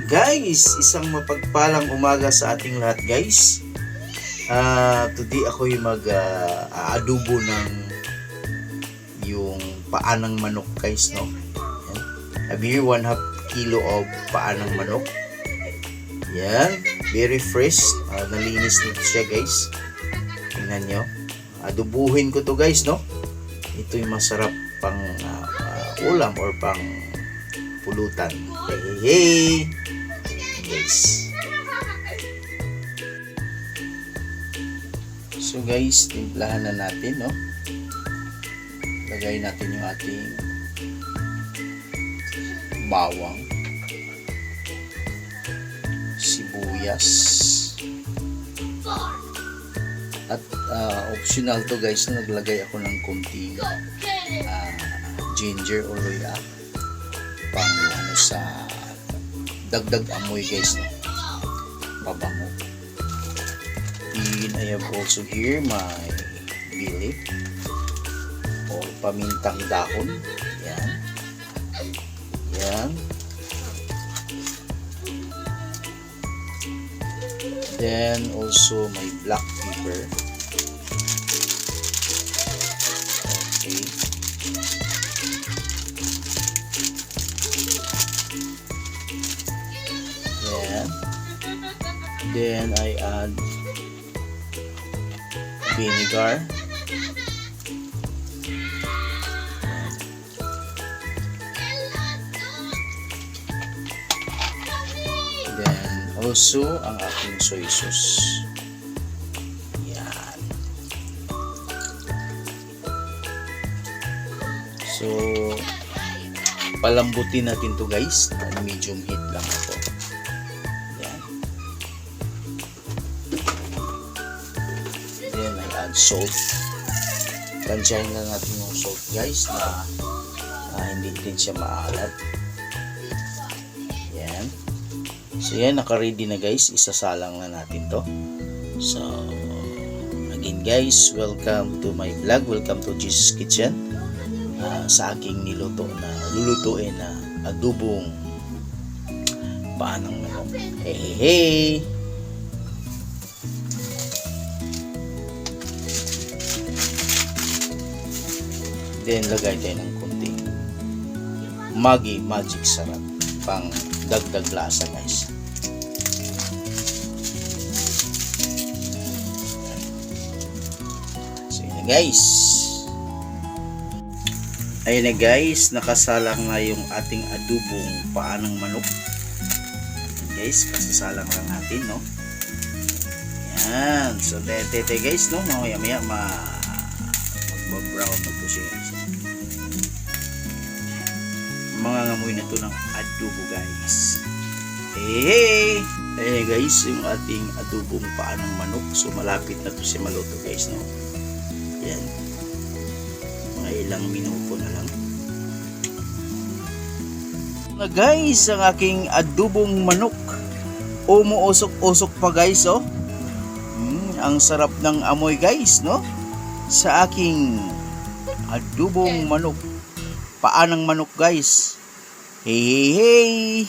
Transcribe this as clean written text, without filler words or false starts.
Guys, isang mapagpalang umaga sa ating lahat, guys. Today ako'y mag-adobo ng yung paa ng manok, guys, no? Have you 1/2 kilo of paa ng manok? Yan, very fresh. Nalinis nito siya, guys. Tingnan nyo. Adobuhin ko to, guys, no? Ito yung masarap pang ulam or pang pulutan. Hey! Guys. So guys, timplahan na natin, no? Lagay natin yung ating bawang, sibuyas, at optional to, guys, na naglagay ako ng konting ginger o luya pang sa dagdag amoy, guys, no? Pabango. And I have also here my bili or pamintang dahon. Yan. Yan. Then also my black pepper. Okay. Then I add vinegar. Then also ang ating soy sauce. Yan. So palambutin natin to, guys. Medium heat lang ako. Salt. Tansyahin na natin yung salt, guys, na hindi din siya maalat. Yan. So yan, naka-ready na, guys. Isasalang na natin to. So again, guys, welcome to my vlog. Welcome to Jesus Kitchen. Sa aking lulutuin na adobong paa ng manok. Hey! Then lagay tayo ng kunting Maggi Magic Sarap pang dagdag lasa, guys. So yun na, guys. Ayun na, guys, nakasalang na yung ating adobong paa ng manok. Guys, kasasalang lang natin, no? Yan. So tete, guys, no? Mamaya mag-brown na to siya, guys. Mga ngamoy na to ng adobo, guys. Hey! Ayan, guys, yung ating adobong paa ng manok. So malapit na to siya maluto, guys, no? Yan. Mga ilang minuto na lang. Na, guys, ang aking adobong manok. Umuusok-usok pa, guys, oh. Ang sarap ng amoy, guys, no? Sa aking adobong manok, paa ng manok, guys. Hey!